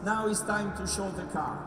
Now it's time to show the car.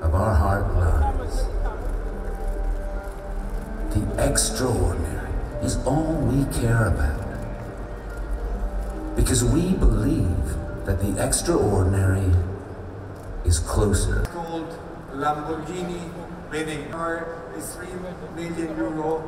Of our heart lies. The extraordinary is all we care about, because we believe that the extraordinary is closer. Called Lamborghini winning car is €3 million.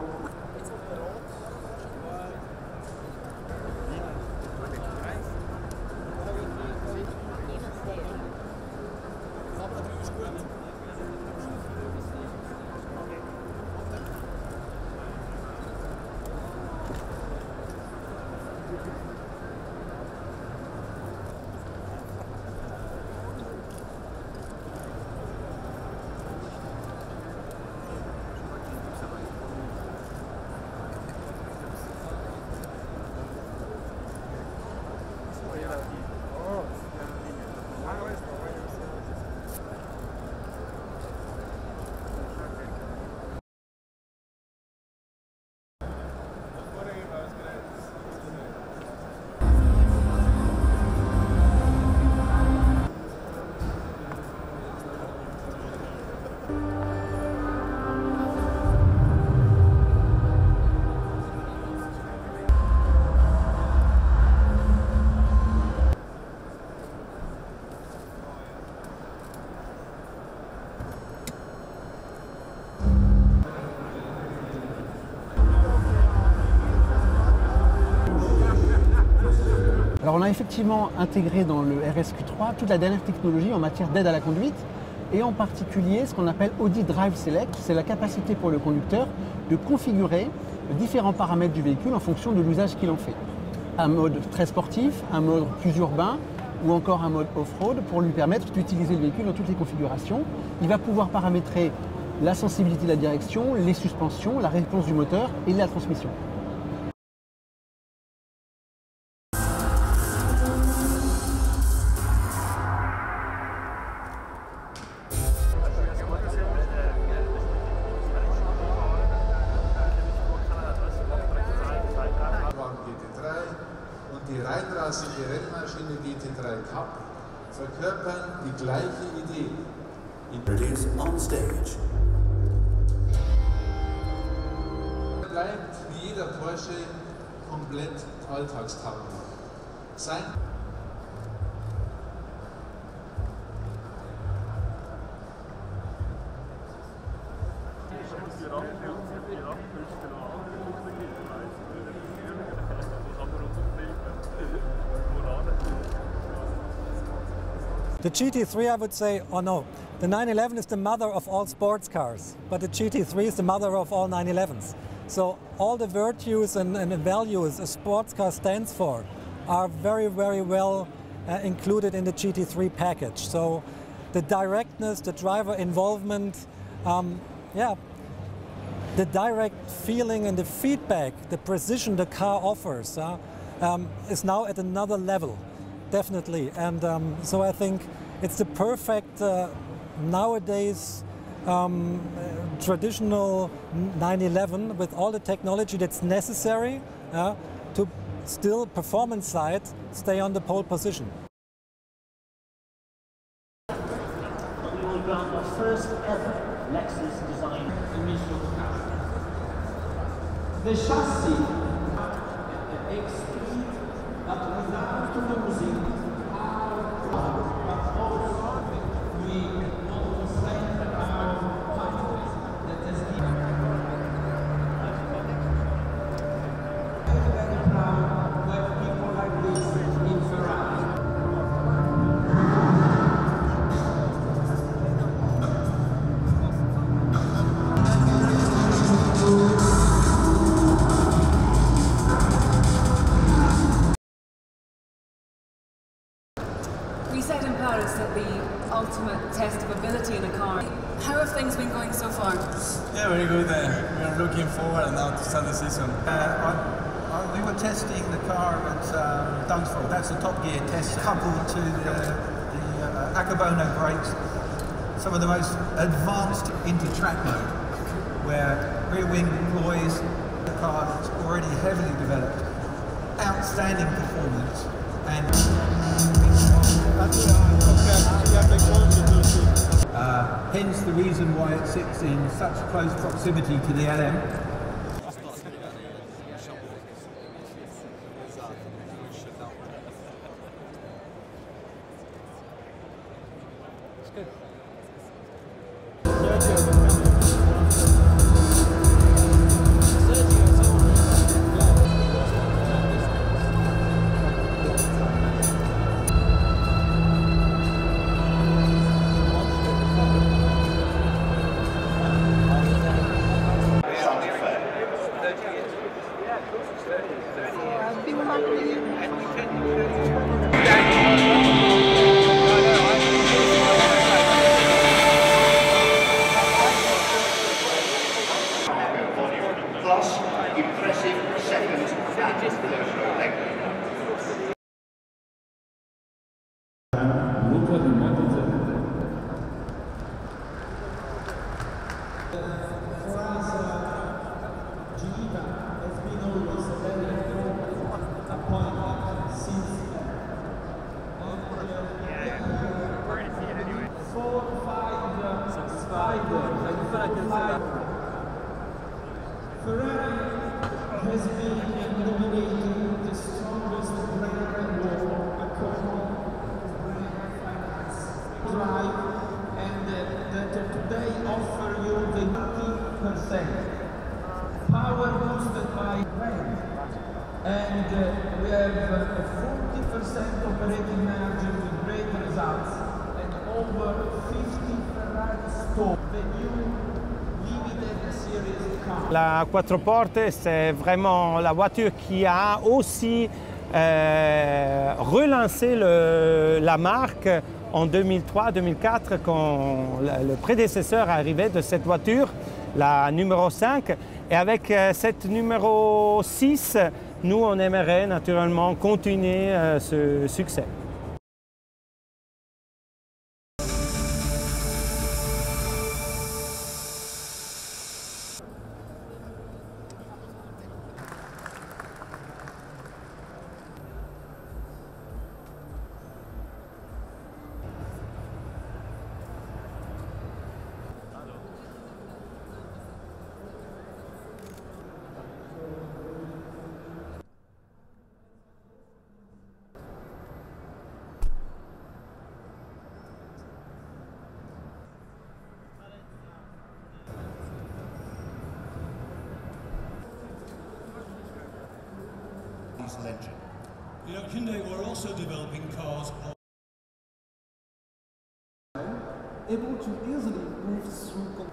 Alors on a effectivement intégré dans le RSQ3 toute la dernière technologie en matière d'aide à la conduite et en particulier ce qu'on appelle Audi Drive Select, c'est la capacité pour le conducteur de configurer différents paramètres du véhicule en fonction de l'usage qu'il en fait. Un mode très sportif, un mode plus urbain ou encore un mode off-road pour lui permettre d'utiliser le véhicule dans toutes les configurations. Il va pouvoir paramétrer la sensibilité de la direction, les suspensions, la réponse du moteur et la transmission. Die reinrassige Rennmaschine GT3 Cup verkörpern die gleiche Idee. Introduced on stage. Bleibt wie jeder Porsche komplett alltagstauglich. Sein The GT3, I would say, or no, the 911 is the mother of all sports cars, but the GT3 is the mother of all 911s. So all the virtues and values a sports car stands for are very, very well included in the GT3 package. So the directness, the driver involvement, the direct feeling and the feedback, the precision the car offers is now at another level. Definitely, and so I think it's the perfect nowadays traditional 911 with all the technology that's necessary to still performance side stay on the pole position. We will run the first ever Lexus design emission car. The chassis extreme but without losing our power, but also we want to strengthen our confidence that has been very proud to have people like this in Ferrari. We said in Paris that the ultimate test of ability in a car. How have things been going so far? Yeah, very good. We are looking forward now to start the season. We were testing the car at Dunsfold. That's the Top Gear test, coupled to the Akabono brakes. Some of the most advanced into track mode, where rear wing deploys the car that's already heavily developed. Outstanding performance. And hence the reason why it sits in such close proximity to the LM. Plus impressive second and third row leg. For us, Geneva has been always a very important appointment since then. And 4, 5 spiders and 5. Ferrari has been nominated the strongest brand in the world according to brand finance drive, and that today offer you the 90% power boosted by brand, and we have a 40% operating margin with great results and over 50 Ferrari stores. The new limited series car. La quatre portes, c'est vraiment la voiture qui a aussi relancé la marque en 2003-2004 quand le prédécesseur arrivait de cette voiture, la numéro 5. Et avec cette numéro 6, nous, on aimerait naturellement continuer ce succès. Legend. You know, Hyundai were also developing cars Able to easily move through.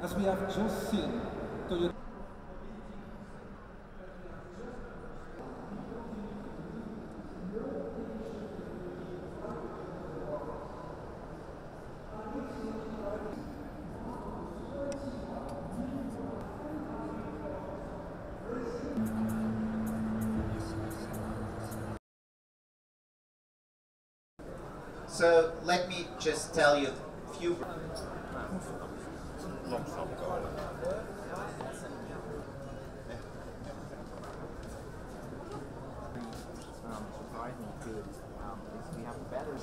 As we have just seen, Toyota So let me just tell you a few. We have better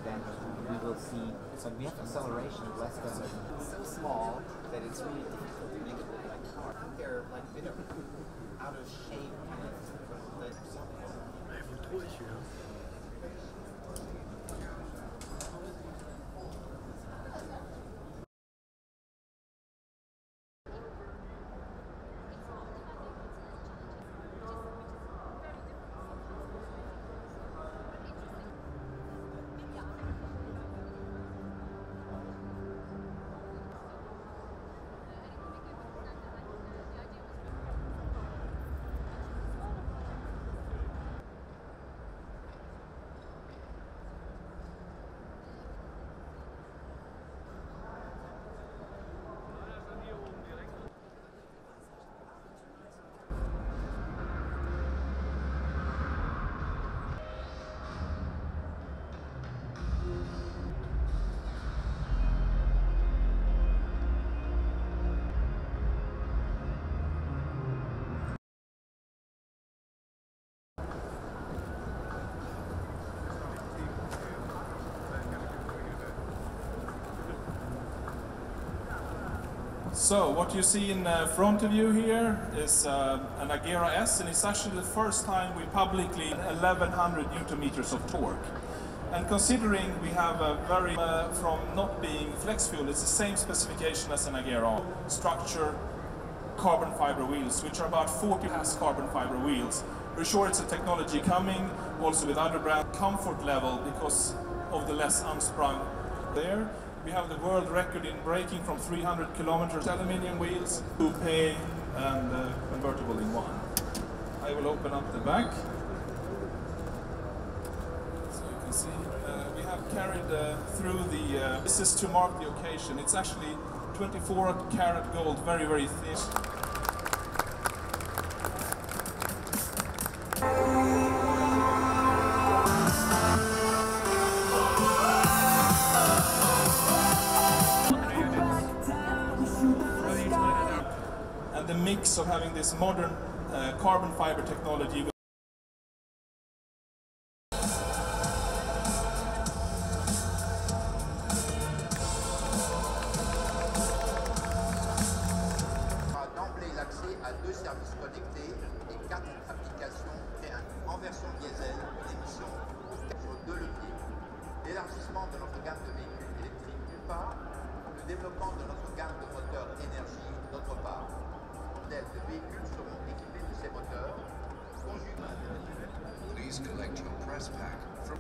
then we will see, so we have acceleration of less than so small that it's really difficult to make it look like a car. They're like a bit of out of shape kind of. So what you see in front of you here is an Agera S, and it's actually the first time we publicly 1100 Newton meters of torque. And considering we have a very, from not being flex fuel, it's the same specification as an Agera. Structure, carbon fiber wheels, which are about 40 carbon fiber wheels. We're sure it's a technology coming, also with other brand comfort level because of the less unsprung there. We have the world record in braking from 300 kilometers, aluminium wheels, coupe and convertible in one. I will open up the back. So you can see we have carried through the, this is to mark the occasion. It's actually 24 karat gold, very, very thin. And the mix of having this modern carbon fiber technology with d'emblée l'accès à 2 services connectés et 4 applications en version diesel d'émission sur 2 leviers. L'élargissement de notre gamme de véhicules électriques d'une part, le développement de notre gamme de moteurs énergie d'autre part. Modèles de véhicules seront équipés de ces moteurs conjugués. Please collect your press pack from...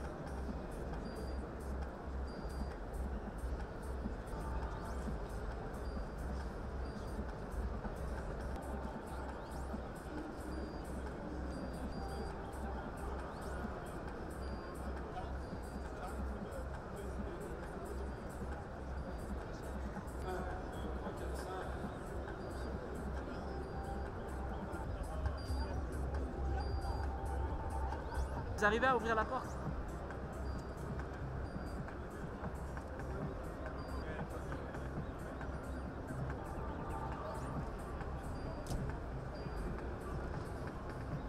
Vous arrivez à ouvrir la porte?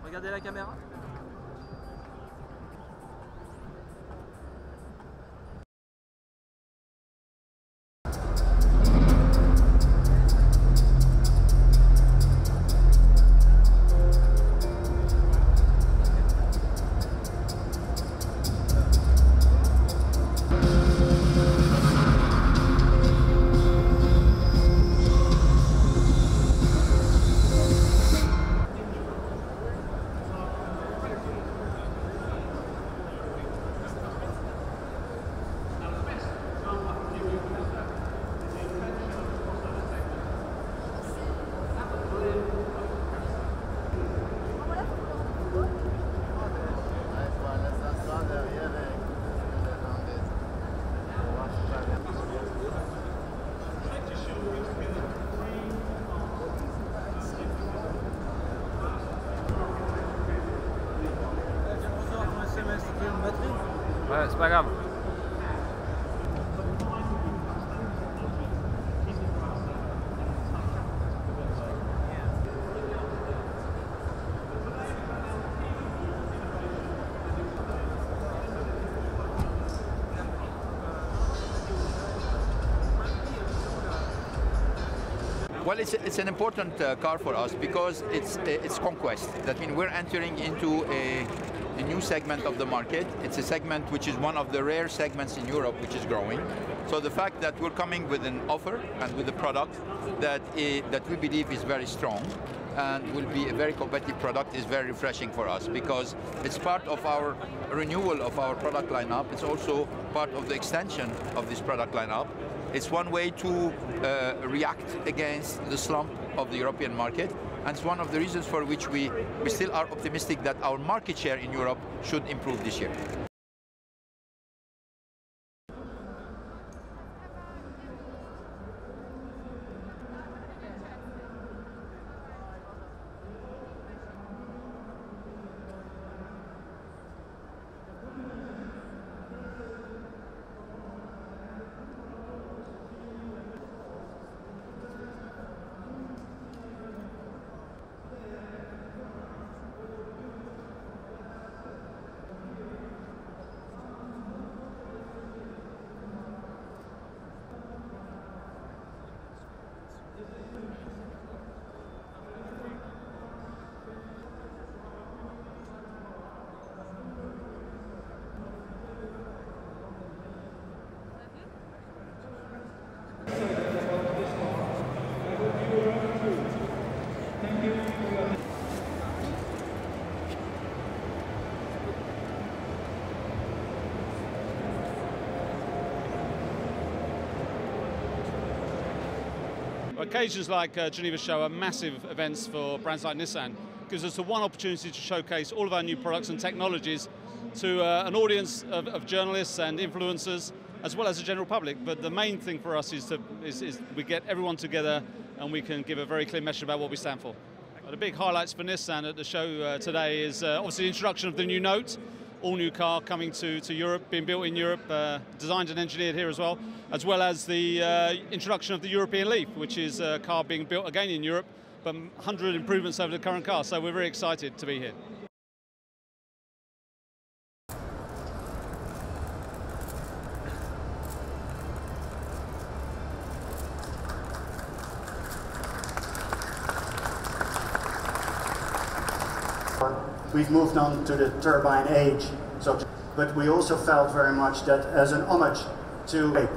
Regardez la caméra. c'est pas grave. Well, it's an important car for us because it's conquest. That means we're entering into a new segment of the market. It's a segment which is one of the rare segments in Europe which is growing. So the fact that we're coming with an offer and with a product that we believe is very strong and will be a very competitive product is very refreshing for us because it's part of our renewal of our product lineup. It's also part of the extension of this product lineup. It's one way to react against the slump of the European market, and it's one of the reasons for which we still are optimistic that our market share in Europe should improve this year. Occasions like Geneva show are massive events for brands like Nissan. It gives us the one opportunity to showcase all of our new products and technologies to an audience of journalists and influencers, as well as the general public. But the main thing for us is we get everyone together and we can give a very clear message about what we stand for. The big highlights for Nissan at the show today is obviously the introduction of the new Note, all new car coming to Europe, being built in Europe, designed and engineered here as well as the introduction of the European Leaf, which is a car being built again in Europe, but 100 improvements over the current car. So we're very excited to be here. We've moved on to the turbine age, but we also felt very much that as an homage to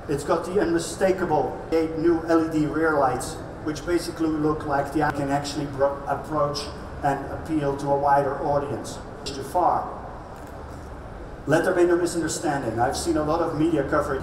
it's got the unmistakable 8 new LED rear lights, which basically look like the can actually approach and appeal to a wider audience. Too far. Let there be no misunderstanding. I've seen a lot of media coverage.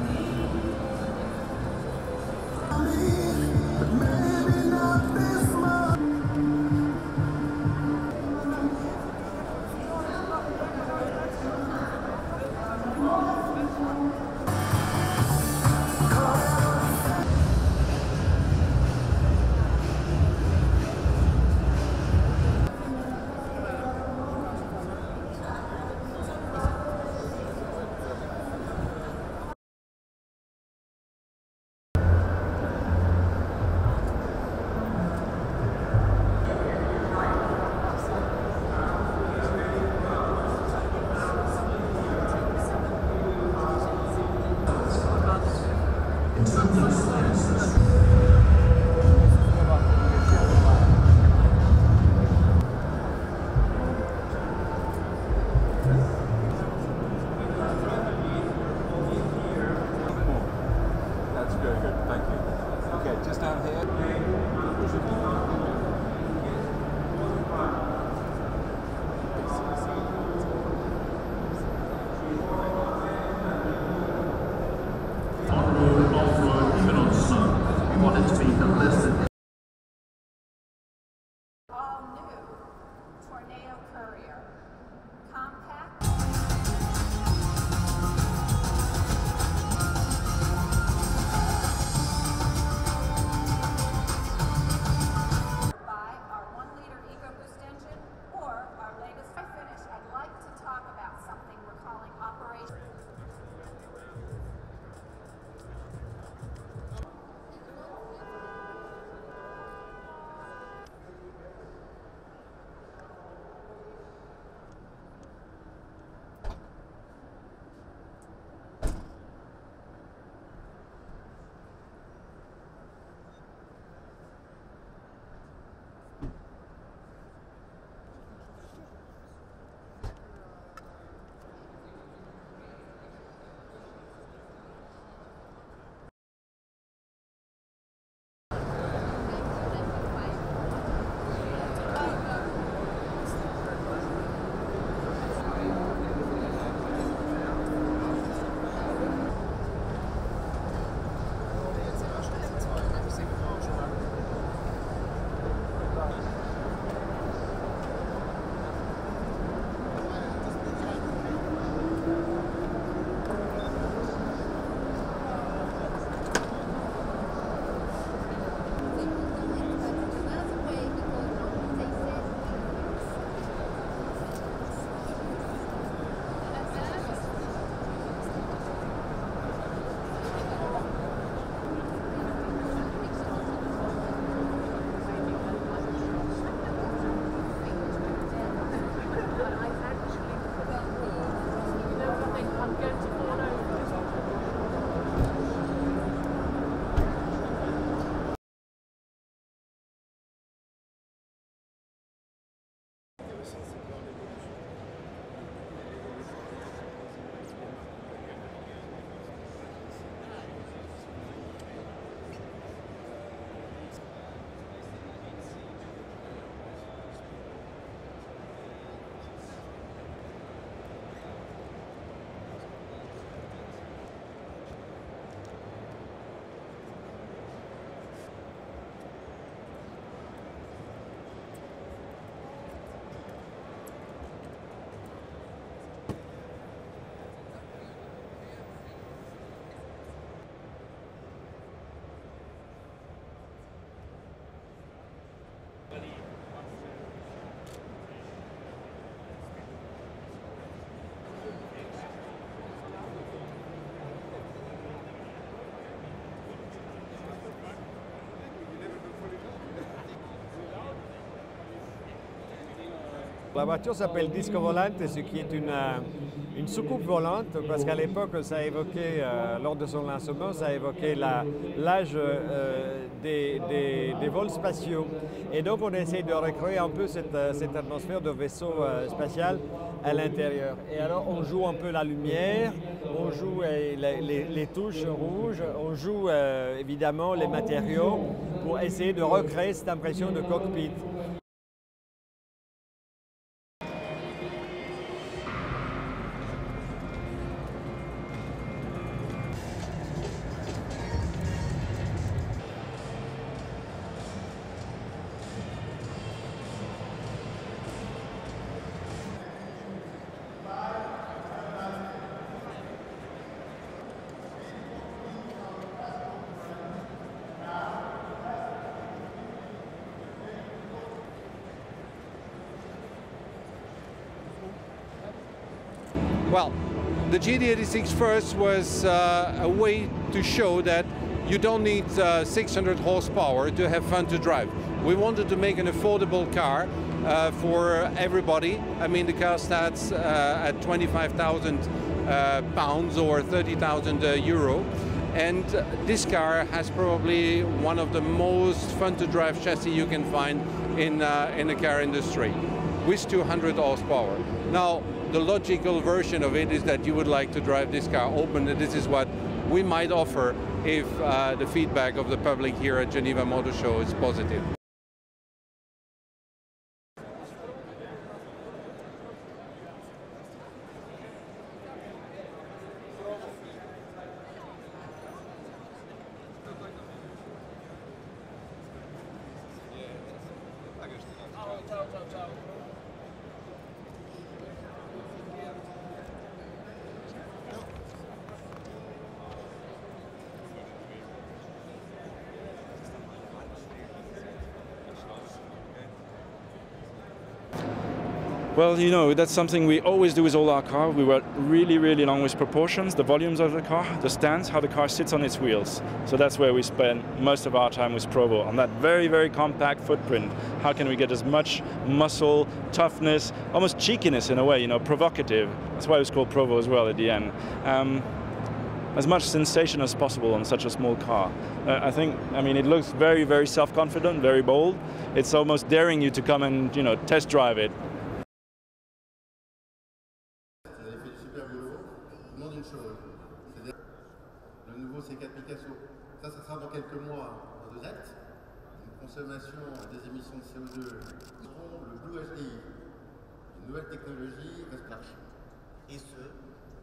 La voiture s'appelle Disco Volante, ce qui est une soucoupe volante, parce qu'à l'époque, ça évoquait, lors de son lancement, ça évoquait l'âge des vols spatiaux. Et donc, on essaie de recréer un peu cette atmosphère de vaisseau spatial à l'intérieur. Et alors, on joue un peu la lumière, on joue les touches rouges, on joue évidemment les matériaux pour essayer de recréer cette impression de cockpit. Well, the GT86 first was a way to show that you don't need 600 horsepower to have fun to drive. We wanted to make an affordable car for everybody. I mean, the car starts at 25,000 pounds or 30,000 euro. And this car has probably one of the most fun to drive chassis you can find in the car industry, with 200 horsepower. Now, the logical version of it is that you would like to drive this car open, and this is what we might offer if the feedback of the public here at Geneva Motor Show is positive. Well, you know, that's something we always do with all our cars. We work really, really long with proportions, the volumes of the car, the stance, how the car sits on its wheels. So that's where we spend most of our time with Provo, on that very, very compact footprint. How can we get as much muscle, toughness, almost cheekiness in a way, you know, provocative. That's why it's called Provo as well at the end. As much sensation as possible on such a small car. I mean, it looks very, very self-confident, very bold. It's almost daring you to come and, you know, test drive it. Le nouveau C4 Picasso, ça sera dans quelques mois en direct. Une consommation des émissions de CO2, le Blue HDI, une nouvelle technologie Resplash. Et ce,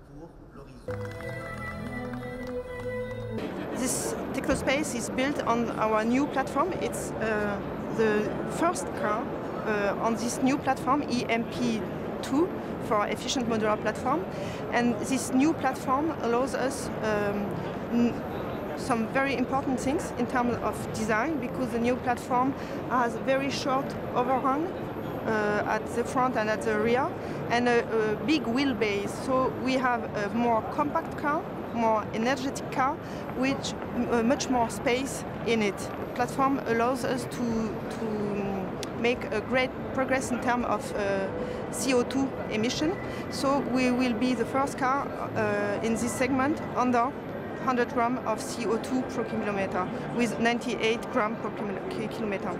pour l'horizon. This Technospace is built on our new platform. It's the first car on this new platform, EMP2, for efficient modular platform, and this new platform allows us some very important things in terms of design, because the new platform has very short overhang at the front and at the rear, and a big wheelbase. So we have a more compact car, more energetic car, with much more space in it. The platform allows us to make a great progress in terms of CO2 emission. So we will be the first car in this segment under 100 grams of CO2 per kilometer, with 98 grams per kilometer.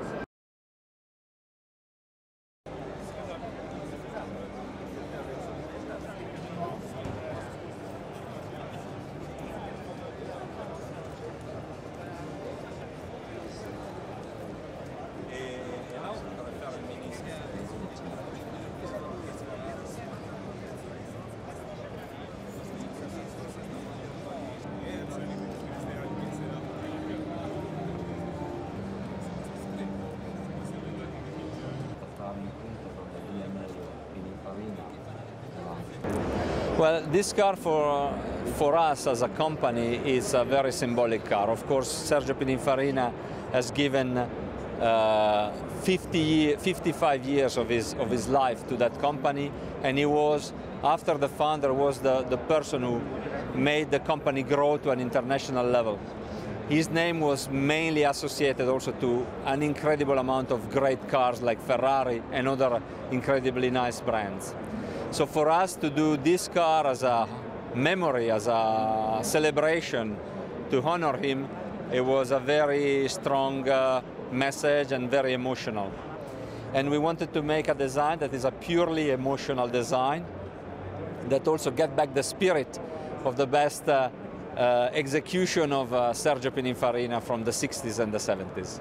Well, this car for us as a company is a very symbolic car. Of course, Sergio Pininfarina has given 55 years of his life to that company, and he was, after the founder, was the person who made the company grow to an international level. his name was mainly associated also to an incredible amount of great cars like Ferrari and other incredibly nice brands. So for us to do this car as a memory, as a celebration to honor him, it was a very strong message and very emotional. And we wanted to make a design that is a purely emotional design that also get back the spirit of the best execution of Sergio Pininfarina from the 60s and the 70s.